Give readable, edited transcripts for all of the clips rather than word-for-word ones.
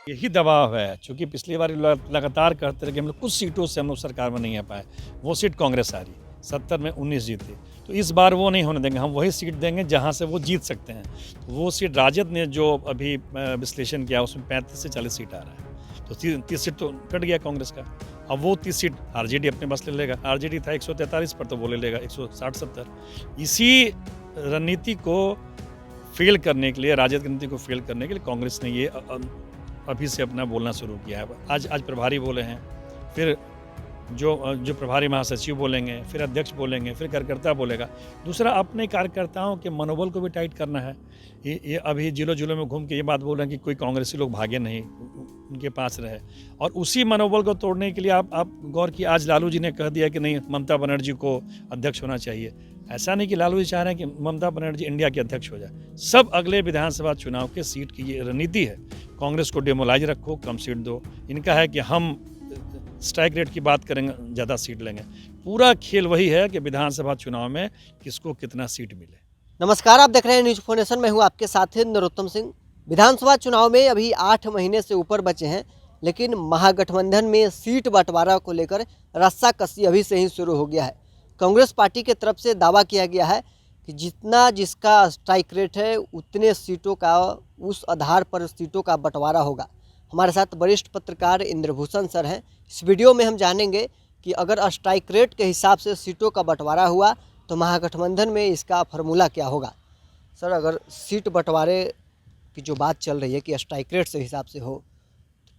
यही दबाव है, चूँकि पिछली बार लगातार कहते रहे कि हम लोग कुछ सीटों से हम लोग सरकार में नहीं आ पाए, वो सीट कांग्रेस हारी, 70 में 19 जीते। तो इस बार वो नहीं होने देंगे, हम वही सीट देंगे जहाँ से वो जीत सकते हैं। तो वो सीट राजद ने जो अभी विश्लेषण किया उसमें 35 से 40 सीट आ रहा है, तो 30 सीट तो कट गया कांग्रेस का। अब वो 30 सीट आरजेडी अपने पास ले लेगा, आरजेडी था 143 पर, तो वो ले लेगा 160-70। इसी रणनीति को फेल करने के लिए, राजद की नीति को फेल करने के लिए कांग्रेस ने ये अभी से अपना बोलना शुरू किया है। आज प्रभारी बोले हैं, फिर जो प्रभारी महासचिव बोलेंगे, फिर अध्यक्ष बोलेंगे, फिर कार्यकर्ता बोलेगा। दूसरा, अपने कार्यकर्ताओं के मनोबल को भी टाइट करना है। ये अभी जिलों में घूम के ये बात बोल रहे हैं कि कोई कांग्रेसी लोग भागे नहीं, उनके पास रहे। और उसी मनोबल को तोड़ने के लिए आप गौर की, आज लालू जी ने कह दिया कि नहीं, ममता बनर्जी को अध्यक्ष होना चाहिए। ऐसा नहीं कि लालू जी चाह रहे हैं कि ममता बनर्जी इंडिया के अध्यक्ष हो जाए। सब अगले विधानसभा चुनाव के सीट की ये रणनीति है। कांग्रेस को डेमोलाइज रखो, कम सीट दो। इनका है कि हम स्ट्राइक रेट की बात करेंगे, ज़्यादा सीट लेंगे। पूरा खेल वही है कि विधानसभा चुनाव में किसको कितना सीट मिले। नमस्कार, आप देख रहे हैं न्यूज फोनेशन। मैं हूं आपके साथ नरोत्तम सिंह। विधानसभा चुनाव में अभी 8 महीने से ऊपर बचे हैं, लेकिन महागठबंधन में सीट बंटवारा को लेकर रस्साकसी अभी से ही शुरू हो गया है। कांग्रेस पार्टी की तरफ से दावा किया गया है कि जितना जिसका स्ट्राइक रेट है उतने सीटों का, उस आधार पर सीटों का बंटवारा होगा। हमारे साथ वरिष्ठ पत्रकार इंद्रभूषण सर हैं। इस वीडियो में हम जानेंगे कि अगर स्ट्राइक रेट के हिसाब से सीटों का बंटवारा हुआ तो महागठबंधन में इसका फार्मूला क्या होगा। सर, अगर सीट बंटवारे की जो बात चल रही है कि स्ट्राइक रेट से हिसाब से हो,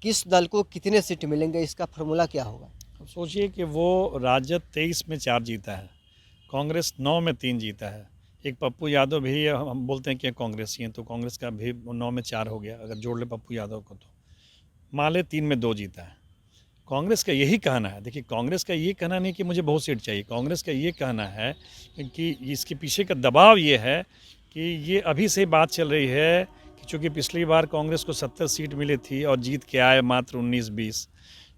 किस दल को कितने सीट मिलेंगे, इसका फार्मूला क्या होगा? अब सोचिए कि वो राजद 23 में 4 जीता है, कांग्रेस 9 में 3 जीता है। एक पप्पू यादव भी, हम बोलते हैं कि कांग्रेसी हैं, तो कांग्रेस का भी 9 में 4 हो गया, अगर जोड़ ले पप्पू यादव को। तो माले 3 में 2 जीता है। कांग्रेस का यही कहना है, देखिए, कांग्रेस का ये कहना नहीं कि मुझे बहुत सीट चाहिए। कांग्रेस का ये कहना है कि इसके पीछे का दबाव ये है कि ये अभी से बात चल रही है कि चूँकि पिछली बार कांग्रेस को 70 सीट मिली थी और जीत के आए मात्र 19-20,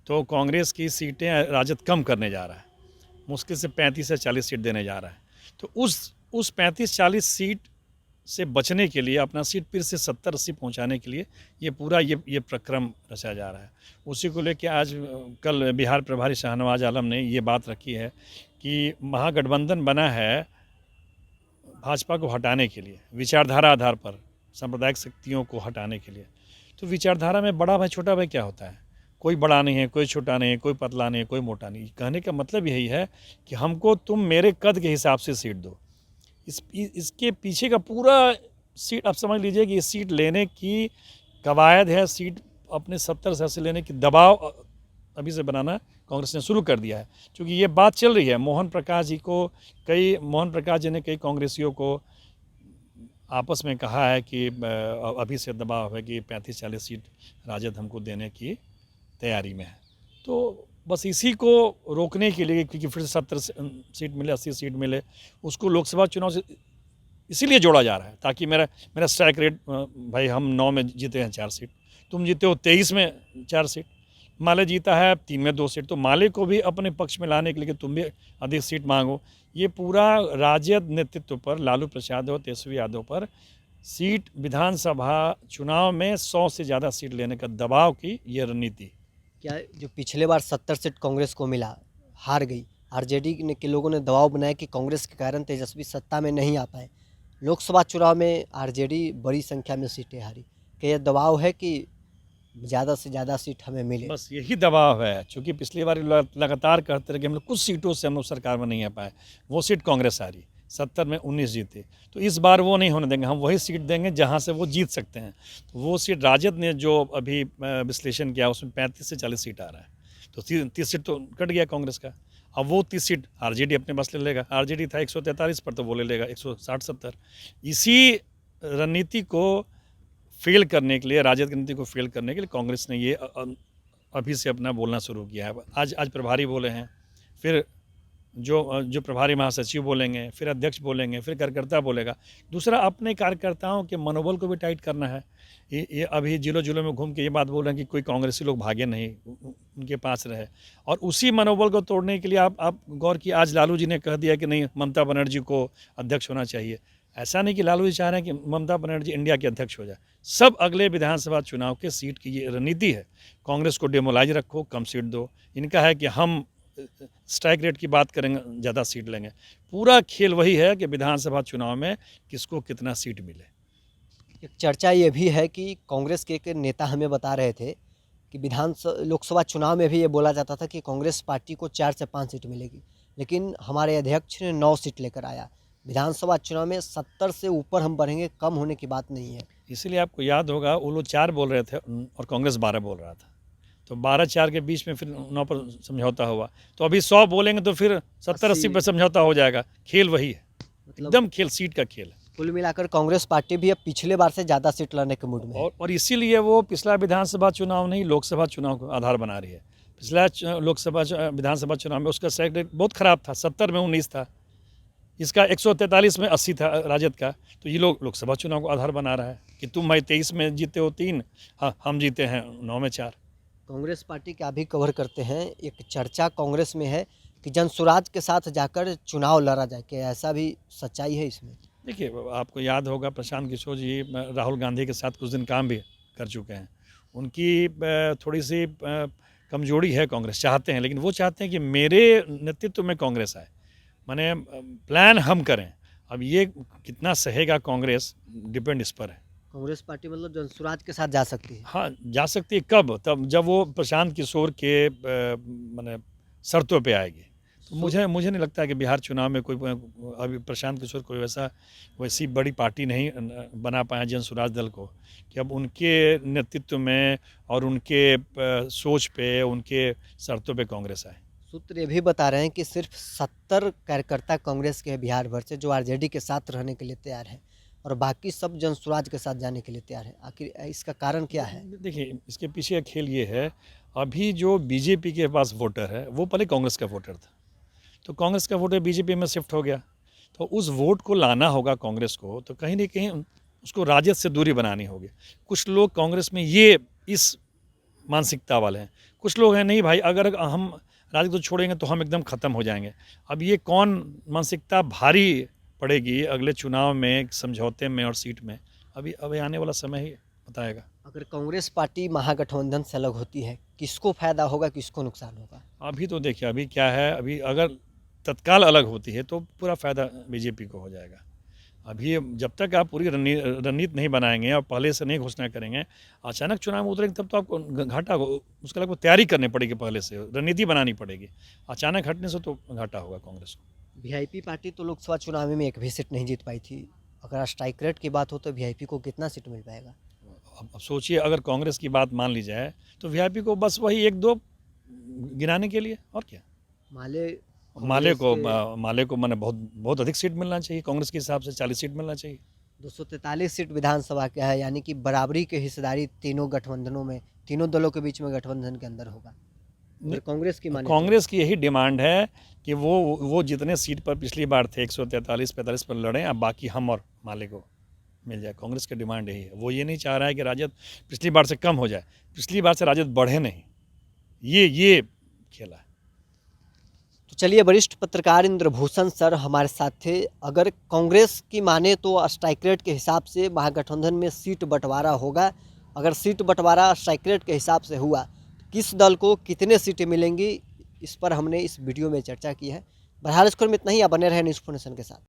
तो कांग्रेस की सीटें राजद कम करने जा रहा है, मुश्किल से 35 से 40 सीट देने जा रहा है। तो उस 35-40 सीट से बचने के लिए, अपना सीट फिर से 70-80 पहुंचाने के लिए ये पूरा ये प्रक्रम रचा जा रहा है। उसी को लेकर आज कल बिहार प्रभारी शाहनवाज आलम ने ये बात रखी है कि महागठबंधन बना है भाजपा को हटाने के लिए, विचारधारा आधार पर सांप्रदायिक शक्तियों को हटाने के लिए। तो विचारधारा में बड़ा भाई छोटा भाई क्या होता है? कोई बड़ा नहीं है, कोई छोटा नहीं है, कोई पतला नहीं है, कोई मोटा नहीं। कहने का मतलब यही है कि हमको तुम मेरे कद के हिसाब से सीट दो। इसके पीछे का पूरा सीट, आप समझ लीजिए कि ये सीट लेने की कवायद है, सीट अपने 70 से 80 लेने की दबाव अभी से बनाना कांग्रेस ने शुरू कर दिया है। क्योंकि ये बात चल रही है, मोहन प्रकाश जी ने कई कांग्रेसियों को आपस में कहा है कि अभी से दबाव है कि 35-40 सीट राजद हमको देने की तैयारी में है। तो बस इसी को रोकने के लिए, क्योंकि फिर 70 सीट मिले, 80 सीट मिले, उसको लोकसभा चुनाव से इसीलिए जोड़ा जा रहा है ताकि मेरा स्ट्राइक रेट, भाई हम 9 में जीते हैं 4 सीट, तुम जीते हो 23 में 4 सीट, माले जीता है 3 में 2 सीट, तो माले को भी अपने पक्ष में लाने के लिए कि तुम भी अधिक सीट मांगो। ये पूरा राजद नेतृत्व पर, लालू प्रसाद और तेजस्वी यादव पर सीट, विधानसभा चुनाव में 100 से ज़्यादा सीट लेने का दबाव की ये रणनीति। क्या जो पिछले बार 70 सीट कांग्रेस को मिला, हार गई, आरजेडी के लोगों ने दबाव बनाया कि कांग्रेस के कारण तेजस्वी सत्ता में नहीं आ पाए। लोकसभा चुनाव में आरजेडी बड़ी संख्या में सीटें हारी। क्या यह दबाव है कि ज़्यादा से ज़्यादा सीट हमें मिले? बस यही दबाव है, चूँकि पिछली बार लगातार कहते रहे कि हम लोग कुछ सीटों से हम लोग सरकार में नहीं आ पाए, वो सीट कांग्रेस हारी, 70 में 19 जीते। तो इस बार वो नहीं होने देंगे, हम वही सीट देंगे जहाँ से वो जीत सकते हैं। तो वो सीट राजद ने जो अभी विश्लेषण किया उसमें 35 से 40 सीट आ रहा है, तो 30 सीट तो कट गया कांग्रेस का। अब वो 30 सीट आरजेडी अपने पास ले लेगा, आरजेडी था 143 पर, तो वो ले लेगा 160-70। इसी रणनीति को फेल करने के लिए, राजद की नीति को फेल करने के लिए कांग्रेस ने ये अभी से अपना बोलना शुरू किया है। आज प्रभारी बोले हैं, फिर जो प्रभारी महासचिव बोलेंगे, फिर अध्यक्ष बोलेंगे, फिर कार्यकर्ता बोलेगा। दूसरा, अपने कार्यकर्ताओं के मनोबल को भी टाइट करना है। ये अभी जिलों में घूम के ये बात बोल रहे हैं कि कोई कांग्रेसी लोग भागे नहीं, उनके पास रहे। और उसी मनोबल को तोड़ने के लिए आप गौर की, आज लालू जी ने कह दिया कि नहीं, ममता बनर्जी को अध्यक्ष होना चाहिए। ऐसा नहीं कि लालू जी चाह रहे हैं कि ममता बनर्जी इंडिया के अध्यक्ष हो जाए। सब अगले विधानसभा चुनाव के सीट की ये रणनीति है। कांग्रेस को डेमोलाइज रखो, कम सीट दो। इनका है कि हम स्ट्राइक रेट की बात करेंगे, ज़्यादा सीट लेंगे। पूरा खेल वही है कि विधानसभा चुनाव में किसको कितना सीट मिले। एक चर्चा ये भी है कि कांग्रेस के एक नेता हमें बता रहे थे कि लोकसभा चुनाव में भी ये बोला जाता था कि कांग्रेस पार्टी को 4 से 5 सीट मिलेगी, लेकिन हमारे अध्यक्ष ने 9 सीट लेकर आया। विधानसभा चुनाव में 70 से ऊपर हम बढ़ेंगे, कम होने की बात नहीं है। इसीलिए आपको याद होगा वो लोग 4 बोल रहे थे और कांग्रेस 12 बोल रहा था। तो 12-4 के बीच में फिर 9 पर समझौता हुआ। तो अभी 100 बोलेंगे तो फिर 70-80 पर समझौता हो जाएगा। खेल वही है, एकदम खेल सीट का खेल है। कुल मिलाकर कांग्रेस पार्टी भी अब पिछले बार से ज़्यादा सीट लड़ने के मूड में है। और इसीलिए वो पिछला विधानसभा चुनाव नहीं, लोकसभा चुनाव को आधार बना रही है। पिछला विधानसभा चुनाव में उसका स्ट्राइक रेट बहुत ख़राब था, 70 में 19 था। इसका 143 में 80 था राजद का। तो ये लोग लोकसभा चुनाव को आधार बना रहा है कि तुम भाई 23 में जीते हो 3, हाँ हम जीते हैं 9 में 4। कांग्रेस पार्टी क्या भी कवर करते हैं, एक चर्चा कांग्रेस में है कि जनसुराज के साथ जाकर चुनाव लड़ा जाए, क्या ऐसा भी सच्चाई है इसमें? देखिए, आपको याद होगा प्रशांत किशोर जी राहुल गांधी के साथ कुछ दिन काम भी कर चुके हैं। उनकी थोड़ी सी कमजोरी है, कांग्रेस चाहते हैं, लेकिन वो चाहते हैं कि मेरे नेतृत्व में कांग्रेस आए, माने प्लान हम करें। अब ये कितना सहेगा कांग्रेस, डिपेंड इस पर है। कांग्रेस पार्टी मतलब जनसुराज के साथ जा सकती है? हाँ, जा सकती है। कब? तब जब वो प्रशांत किशोर के माने शर्तों पे आएगी। तो मुझे नहीं लगता कि बिहार चुनाव में कोई अभी प्रशांत किशोर कोई वैसी बड़ी पार्टी नहीं बना पाया जनसुराज दल को कि अब उनके नेतृत्व में और उनके सोच पे, उनके शर्तों पे कांग्रेस आए। सूत्र ये भी बता रहे हैं कि सिर्फ 70 कार्यकर्ता कांग्रेस के हैं बिहार भर से, जो आरजेडी के साथ रहने के लिए तैयार है, और बाकी सब जनसुराज के साथ जाने के लिए तैयार है। आखिर इसका कारण क्या है? देखिए, इसके पीछे का खेल ये है, अभी जो बीजेपी के पास वोटर है वो पहले कांग्रेस का वोटर था, तो कांग्रेस का वोटर बीजेपी में शिफ्ट हो गया। तो उस वोट को लाना होगा कांग्रेस को, तो कहीं ना कहीं उसको राजद से दूरी बनानी होगी। कुछ लोग कांग्रेस में ये इस मानसिकता वाले हैं, कुछ लोग हैं नहीं भाई, अगर हम राजद को छोड़ेंगे तो हम एकदम ख़त्म हो जाएंगे। अब ये कौन मानसिकता भारी पड़ेगी अगले चुनाव में, समझौते में और सीट में, अभी आने वाला समय ही बताएगा। अगर कांग्रेस पार्टी महागठबंधन से अलग होती है, किसको फायदा होगा, किसको नुकसान होगा? अभी तो देखिए, अभी क्या है, अभी अगर तत्काल अलग होती है तो पूरा फ़ायदा बीजेपी को हो जाएगा। अभी जब तक आप पूरी रणनीति नहीं बनाएंगे और पहले से नहीं घोषणा करेंगे, अचानक चुनाव में उतरेंगे तब तो आपको घाटा हो। उसके लिए आपको तैयारी करनी पड़ेगी, पहले से रणनीति बनानी पड़ेगी। अचानक हटने से तो घाटा होगा कांग्रेस को। वीआईपी पार्टी तो लोकसभा चुनाव में एक भी सीट नहीं जीत पाई थी। अगर स्ट्राइक रेट की बात हो तो वीआईपी को कितना सीट मिल पाएगा? अब सोचिए, अगर कांग्रेस की बात मान ली जाए तो वीआईपी को बस वही 1-2 गिनाने के लिए, और क्या। माले को मैंने बहुत अधिक सीट मिलना चाहिए, कांग्रेस के हिसाब से 40 सीट मिलना चाहिए। 243 सीट विधानसभा का है, यानी कि बराबरी की हिस्सेदारी तीनों गठबंधनों में, तीनों दलों के बीच में गठबंधन के अंदर होगा। अगर कांग्रेस की माने कांग्रेस की यही डिमांड है कि वो जितने सीट पर पिछली बार थे 143-45 पर लड़ें, अब बाकी हम और माले को मिल जाए। कांग्रेस की डिमांड यही है। वो ये नहीं चाह रहा है कि राजद पिछली बार से कम हो जाए, पिछली बार से राजद बढ़े नहीं। ये खेला है। तो चलिए, वरिष्ठ पत्रकार इंद्रभूषण सर हमारे साथ थे। अगर कांग्रेस की माने तो स्ट्राइक रेट के हिसाब से महागठबंधन में सीट बंटवारा होगा। अगर सीट बंटवारा स्ट्राइक रेट के हिसाब से हुआ तो किस दल को कितने सीटें मिलेंगी, इस पर हमने इस वीडियो में चर्चा की है। बहरहाल, इस में इतना ही। आप बने रहे न्यूज़ 4 नेशन के साथ।